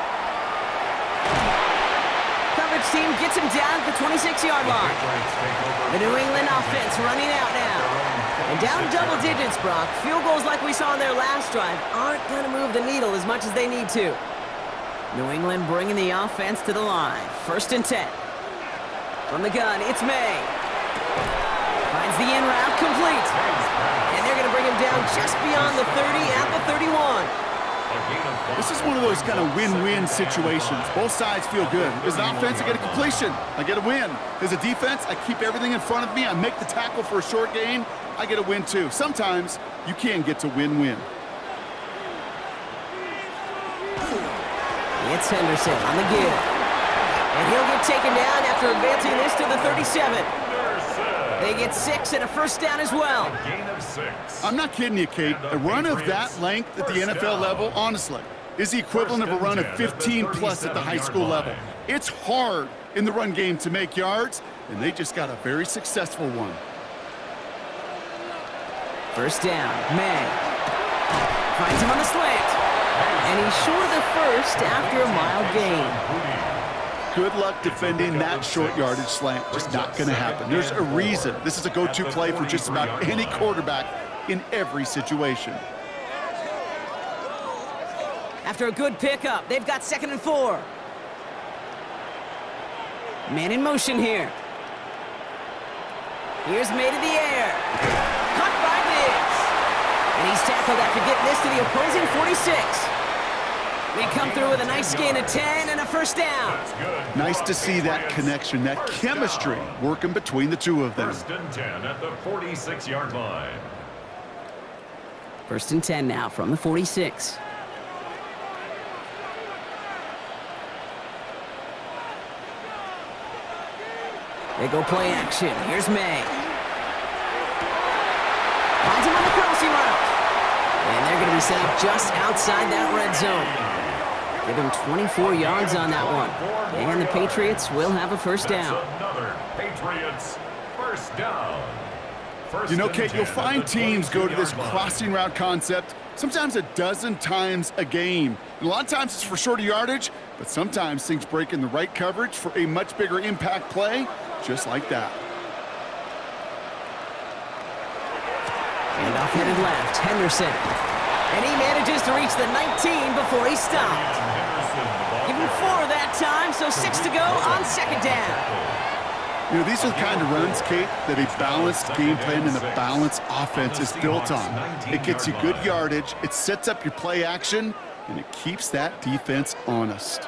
Coverage team gets him down at the 26-yard line. The New England offense running out now. And down double digits, Brock. Field goals like we saw on their last drive aren't going to move the needle as much as they need to. New England bringing the offense to the line. 1st and 10. From the gun, it's May. Finds the in route complete. And they're going to bring him down just beyond the 30 at the 31. This is one of those kind of win-win situations. Both sides feel good. As an offense, I get a completion. I get a win. As a defense, I keep everything in front of me. I make the tackle for a short gain. I get a win, too. Sometimes you can get to win-win. It's Henderson on the give. And he'll get taken down after advancing this to the 37. They get 6 and a 1st down as well. Gain of 6. I'm not kidding you, Kate. A run of that length at the NFL level, honestly, is the equivalent of a run of 15-plus at the high school level. It's hard in the run game to make yards, and they just got a very successful one. 1st down, May. Finds him on the slant. And he's short of the 1st after a mild gain. Good luck defending that short yardage slant. Just not going to happen. There's a reason. This is a go-to play for just about any quarterback in every situation. After a good pickup, they've got 2nd and 4. Man in motion here. Here's May to the air. Caught by Diggs. And he's tackled after getting this to the opposing 46. We come through with a nice gain of 10 and a 1st down. Nice to see that connection, that chemistry working between the two of them. 1st and 10 at the 46-yard line. 1st and 10 now from the 46. They go play action. Here's May. Finds him on the crossing route. And they're going to be set up just outside that red zone. Give him 24 yards on that one. And the Patriots will have a 1st down. Another Patriots 1st down. You know, Kate, you'll find teams go to this crossing route concept sometimes a dozen times a game. And a lot of times it's for shorter yardage, but sometimes things break in the right coverage for a much bigger impact play, just like that. And off headed left, Henderson. And he manages to reach the 19 before he stopped. Give him 4 that time, so 6 to go on 2nd down. You know, these are the kind of runs, Kate, that a balanced game plan and a balanced offense is built on. It gets you good yardage, it sets up your play action, and it keeps that defense honest.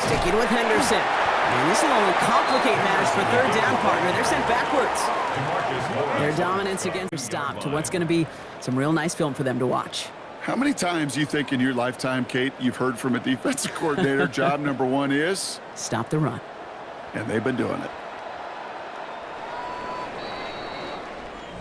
Sticking with Henderson. And this will only complicate matters for 3rd down, partner. They're sent backwards. Their dominance against their stop to what's going to be some real nice film for them to watch. How many times you think in your lifetime, Kate, you've heard from a defensive coordinator, job number 1 is? Stop the run. And they've been doing it.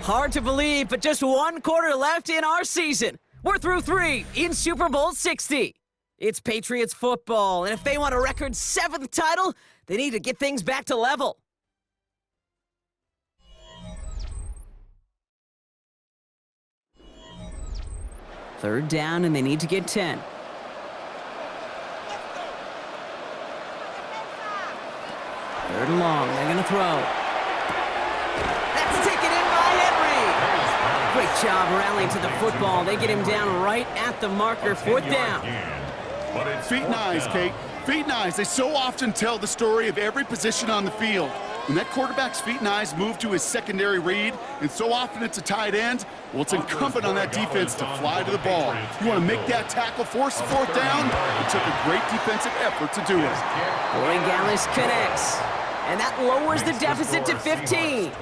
Hard to believe, but just 1 quarter left in our season. We're through 3 in Super Bowl 60. It's Patriots football, and if they want a record 7th title, they need to get things back to level. Third down, and they need to get 10. Third and long, they're going to throw. That's taken in by Henry. Great job rallying to the football. They get him down right at the marker, 4th down. Feet and eyes, Kate. Feet and eyes. They so often tell the story of every position on the field. When that quarterback's feet and eyes move to his secondary read, and so often it's a tight end, well, it's incumbent on that defense to fly to the ball. You want to make that tackle, force the 4th down? It took a great defensive effort to do it. Boy, Gallis connects. And that lowers the deficit to 15.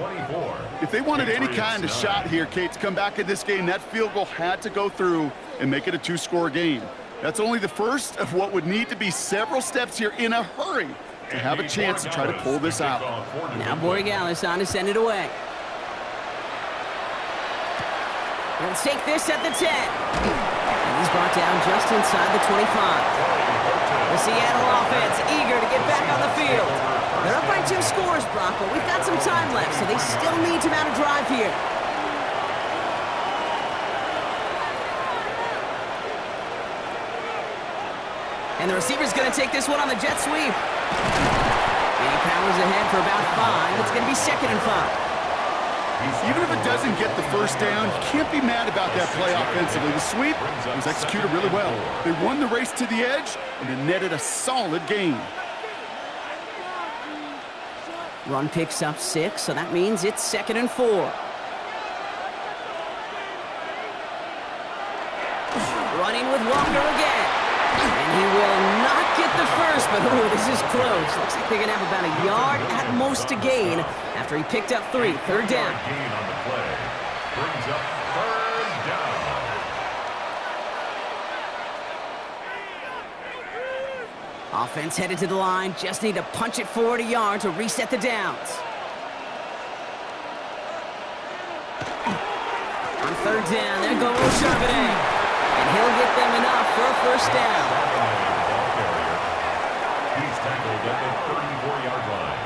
If they wanted any kind of shot here, Kate, to come back in this game, that field goal had to go through and make it a 2-score game. That's only the first of what would need to be several steps here in a hurry to have a chance to try to pull this out. Now Boregalis on to send it away. He'll take this at the 10. And he's brought down just inside the 25. The Seattle offense eager to get back on the field. They're up by 2 scores, Brock, but we've got some time left, so they still need to mount a drive here. And the receiver's going to take this one on the jet sweep. And he powers ahead for about 5. It's going to be 2nd and 5. Even if it doesn't get the first down, you can't be mad about that play offensively. The sweep was executed really well. They won the race to the edge, and it netted a solid gain. Run picks up 6, so that means it's 2nd and 4. Running with Walker again. And he will not get the first, but ooh, this is close. Looks like they're going to have about a yard at most to gain after he picked up 3. 3rd down. Gain on the play. Brings up 3rd down. Offense headed to the line. Just need to punch it forward a yard to reset the downs. On 3rd down, there goes Charbonnet. And he'll get them enough for a first down. He's tackled at the 34-yard line.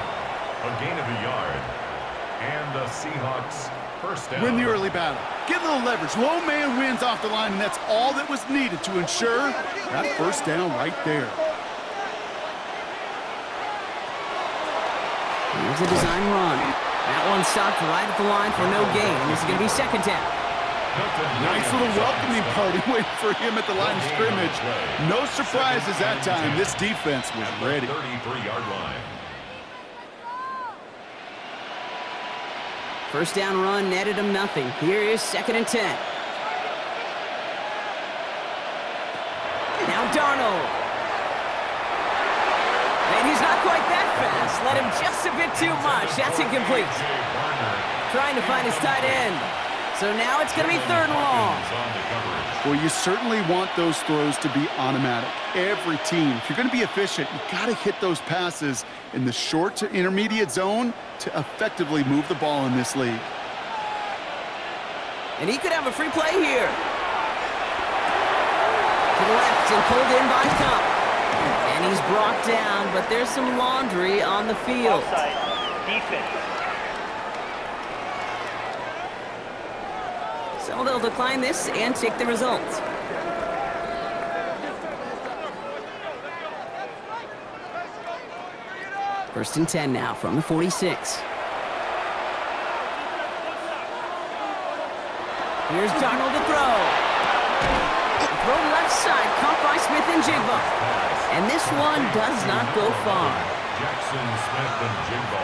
A gain of a yard. And the Seahawks first down. Win the early battle. Get a little leverage. Low man wins off the line, and that's all that was needed to ensure that first down right there. Here's a design run. That one stopped right at the line for no gain. This is going to be 2nd down. Nice little welcoming party waiting for him at the line of scrimmage. No surprises that time. This defense was ready. 33-yard line. First down run netted him nothing. Here is 2nd and 10. Now Darnold. And he's not quite that fast. Let him just a bit too much. That's incomplete. Trying to find his tight end. So now it's going to be 3rd and long. Well, you certainly want those throws to be automatic. Every team, if you're going to be efficient, you got to hit those passes in the short to intermediate zone to effectively move the ball in this league. And he could have a free play here. To the left and pulled in by Cup. And he's brought down, but there's some laundry on the field. Offside. Defense. So they'll decline this and take the results. First and 10 now from the 46. Here's Darnold to throw. Throw left side, caught by Smith and Jigba. And this one does not go far. Jackson, Smith, and Jigba.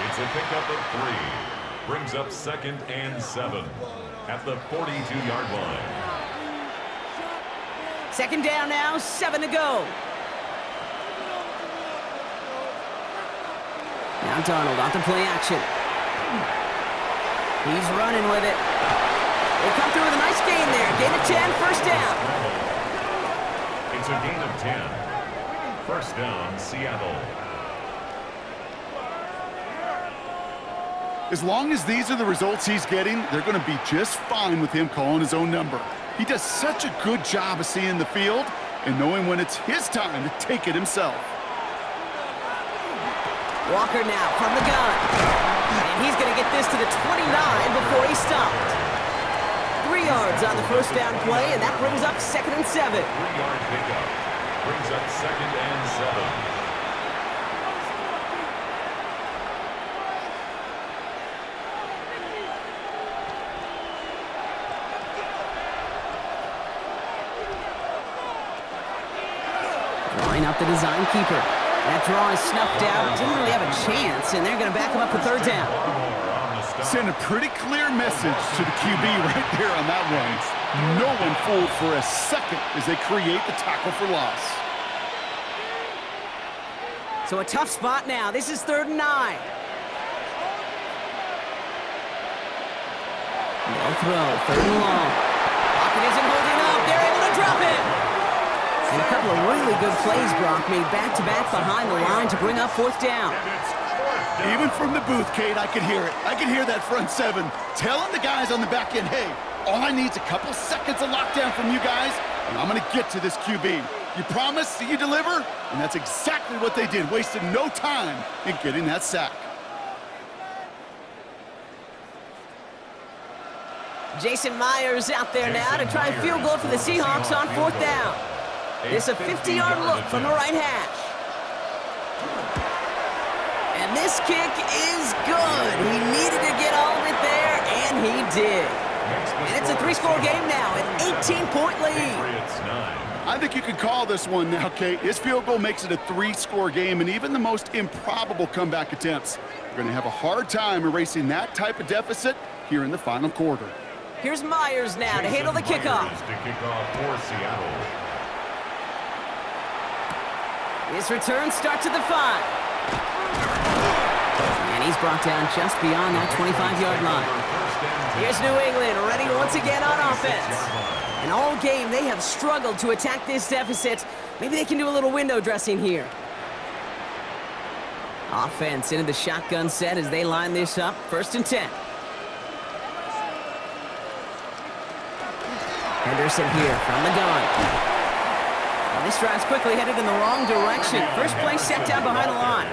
It's a pickup of 3. Brings up 2nd and 7 at the 42-yard line. 2nd down now, 7 to go. Now Darnold off the play action. He's running with it. They come through with a nice gain there. Gain of 10, first down. It's a gain of 10. First down, Seattle. As long as these are the results he's getting, they're going to be just fine with him calling his own number. He does such a good job of seeing the field and knowing when it's his time to take it himself. Walker now from the gun. And he's going to get this to the 29 before he stopped. 3 yards on the first down play, and that brings up 2nd and 7. 3-yard pickup. Brings up 2nd and 7. Line up the design keeper. That draw is snuffed out. Didn't really have a chance, and they're going to back him up for 3rd down. Send a pretty clear message to the QB right there on that one. No one fooled for a second as they create the tackle for loss. So a tough spot now. This is 3rd and 9. No throw, 3rd and long. Pocket isn't holding up. They're able to drop it. And a couple of really good plays, Brock, made back-to-back behind the line to bring up 4th down. Even from the booth, Kate, I could hear it. I could hear that front 7 telling the guys on the back end, hey, All I need is a couple seconds of lockdown from you guys, and I'm going to get to this QB. You promise that you deliver? And that's exactly what they did, wasted no time in getting that sack. Jason Myers out there now to try a field goal for the Seahawks on 4th down. It's a 50-yard look from the right hash. And this kick is good. He needed to get all of it there, and he did. And it's a 3-score game now, an 18-point lead. I think you can call this one now, Kate. His field goal makes it a 3-score game, and even the most improbable comeback attempts are going to have a hard time erasing that type of deficit here in the final quarter. Here's Myers now to handle the kickoff. His return starts at the 5. And he's brought down just beyond that 25-yard line. Here's New England ready once again on offense. And all game, they have struggled to attack this deficit. Maybe they can do a little window dressing here. Offense into the shotgun set as they line this up. 1st and 10. Henderson here from the gun. Well, this drive's quickly headed in the wrong direction. First play set down behind the line.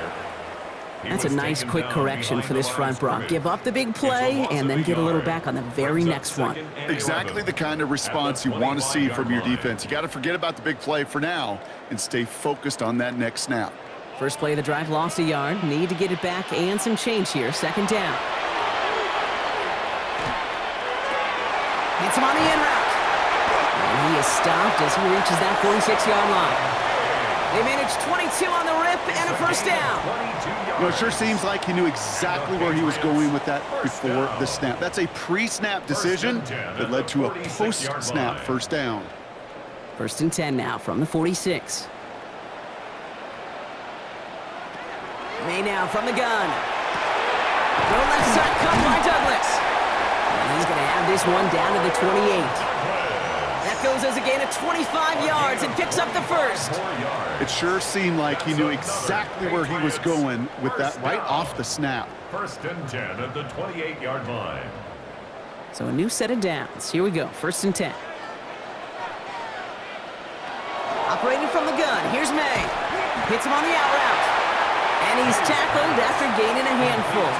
That's a nice quick correction for this front, Brock. Give up the big play and then get a little back on the very next one. Exactly the kind of response you want to see from your defense. You got to forget about the big play for now and stay focused on that next snap. First play of the drive lost a yard. Need to get it back and some change here. 2nd down. Hits him on the in route. And he is stopped as he reaches that 46-yard line. They managed 22 on the rip and a 1st down. You know, it sure seems like he knew exactly where he was going with that before the snap. That's a pre-snap decision that led to a post-snap 1st down. 1st and 10 now from the 46. May now from the gun. Go left side, cut by Douglas. And he's going to have this one down to the 28. That goes as a gain of 25 yards and picks up the 1st. It sure seemed like he knew exactly where he was going with that right off the snap. 1st and 10 at the 28-yard line. So a new set of downs. Here we go. 1st and 10. Operating from the gun. Here's May. Hits him on the out route. And he's tackled after gaining a handful.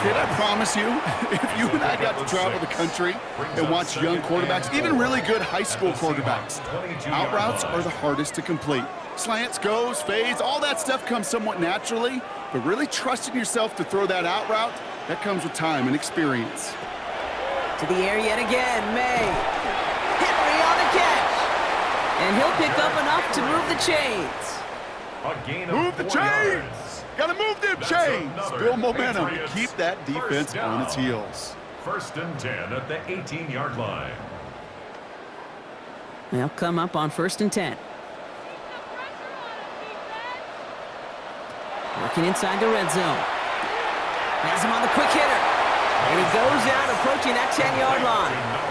Kid, I promise you, if you and I got to travel the country and watch young quarterbacks, even really good high school quarterbacks, out routes are the hardest to complete. Slants, goes, fades, all that stuff comes somewhat naturally, but really trusting yourself to throw that out route, that comes with time and experience. To the air yet again, May. Henry on the catch. And he'll pick up enough to move the chains. Move the chains! Gotta move them chains! Build momentum. Keep that defense on its heels. 1st and 10 at the 18-yard line. They'll come up on 1st and 10. Working inside the red zone. Has him on the quick hitter. And he goes out approaching that 10-yard line.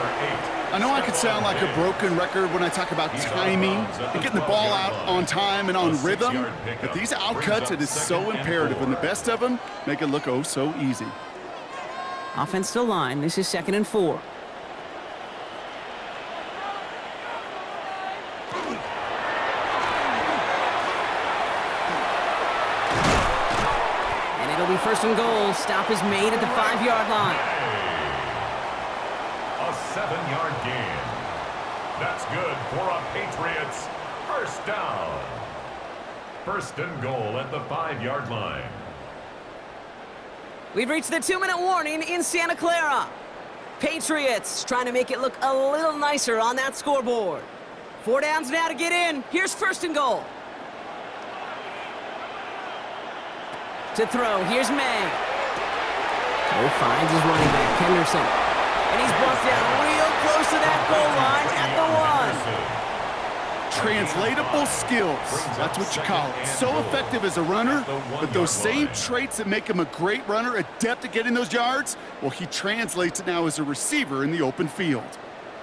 I know I could sound like a broken record when I talk about timing and getting the ball out on time and on rhythm, but these outcuts, it is so imperative, and the best of them make it look oh so easy. Offense to line. This is 2nd and 4. And it'll be 1st and goal. Stop is made at the 5-yard line. A 7-yard gain. That's good for a Patriots 1st down. 1st and goal at the 5-yard line. We've reached the 2-minute warning in Santa Clara. Patriots trying to make it look a little nicer on that scoreboard. 4 downs now to get in. Here's 1st and goal. To throw, here's May. Finds his running back, Henderson. And he's brought down real close to that goal line at the 1. Translatable skills, that's what you call it. So effective as a runner, but those same traits that make him a great runner, adept at getting those yards, well, he translates it now as a receiver in the open field.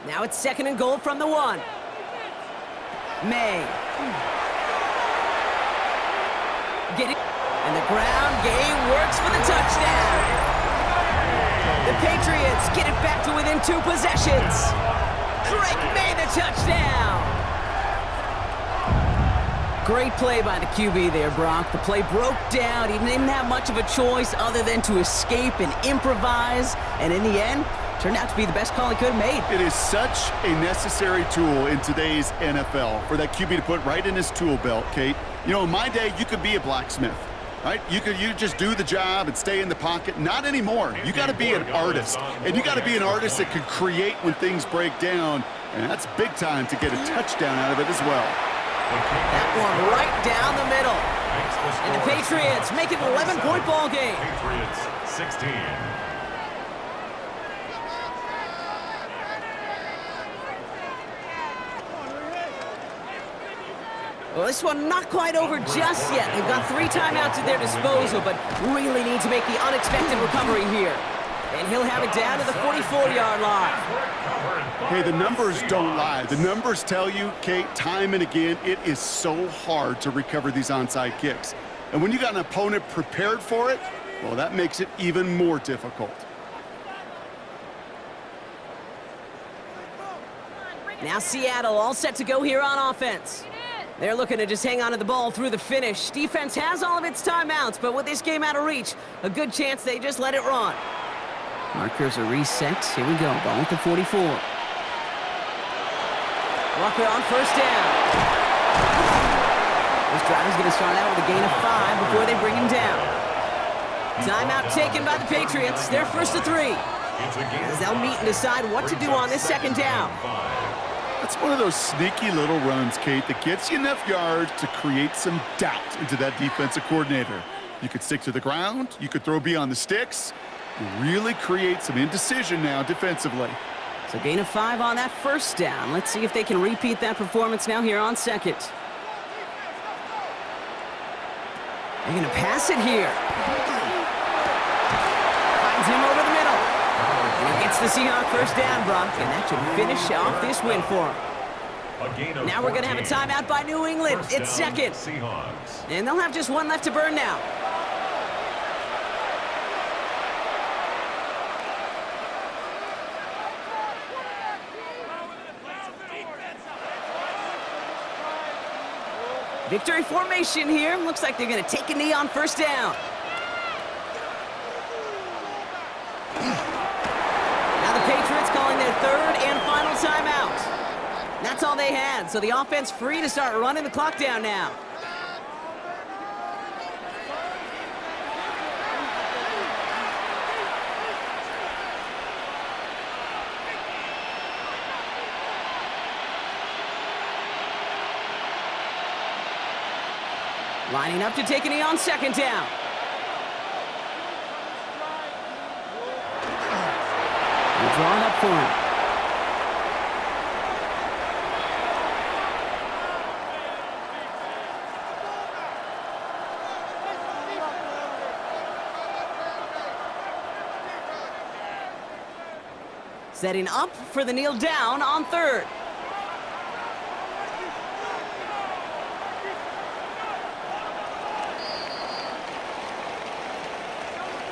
Now it's 2nd and goal from the 1. May. Get it. And the ground game works for the touchdown. The Patriots get it back to within 2 possessions. Drake made the touchdown. Great play by the QB there, Brock. The play broke down. He didn't have much of a choice other than to escape and improvise. And in the end, turned out to be the best call he could have made. It is such a necessary tool in today's NFL for that QB to put right in his tool belt, Kate. You know, in my day, you could be a blacksmith, right? You just do the job and stay in the pocket. Not anymore. You got to be an artist, and you got to be an artist that can create when things break down, and that's big time to get a touchdown out of it as well. That one right down the middle. And the Patriots make it an 11-point ball game. Patriots 16. Well, this one not quite over just yet. They've got 3 timeouts at their disposal, but really need to make the unexpected recovery here. And he'll have it down to the 44-yard line. Hey, the numbers don't lie. The numbers tell you, Kate, time and again, it is so hard to recover these onside kicks. And when you got an opponent prepared for it, well, that makes it even more difficult. Now Seattle all set to go here on offense. They're looking to just hang on to the ball through the finish. Defense has all of its timeouts, but with this game out of reach, a good chance they just let it run. Markers are reset. Here we go. Ball at the 44. Walker on first down. This drive is going to start out with a gain of 5 before they bring him down. Timeout taken by the Patriots. They're first to 3. As they'll meet and decide what to do on this second down. That's one of those sneaky little runs, Kate, that gets you enough yards to create some doubt into that defensive coordinator. You could stick to the ground. You could throw beyond the sticks. Really create some indecision now defensively. So gain of 5 on that first down. Let's see if they can repeat that performance now here on second. They're going to pass it here. Finds him over the middle. And he gets the Seahawks first down, Brock, and that should finish off this win for him. Now we're going to have a timeout by New England. It's second. Seahawks. And they'll have just 1 left to burn now. Victory formation here. Looks like they're going to take a knee on first down. Now the Patriots calling their 3rd and final timeout. That's all they had, so the offense free to start running the clock down now. Lining up to take a knee on second down. They're drawing up for him. Setting up for the kneel down on 3rd.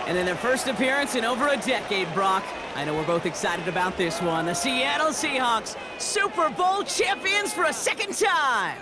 And in their first appearance in over a decade, Brock, I know we're both excited about this one. The Seattle Seahawks, Super Bowl champions for a second time.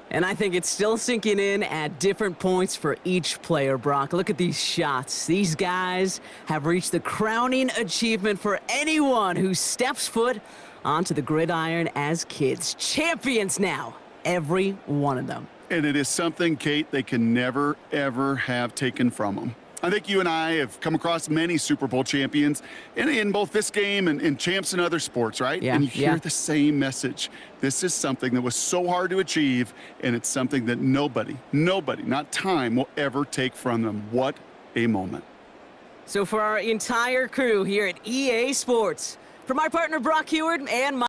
And I think it's still sinking in at different points for each player, Brock. Look at these shots. These guys have reached the crowning achievement for anyone who steps foot onto the gridiron as kids. Champions now, every one of them. And it is something, Kate, they can never, ever have taken from them. I think you and I have come across many Super Bowl champions in both this game and in champs in other sports, right? Yeah, and you hear the same message. This is something that was so hard to achieve, and it's something that nobody, not time, will ever take from them. What a moment. So for our entire crew here at EA Sports, for my partner Brock Heward and my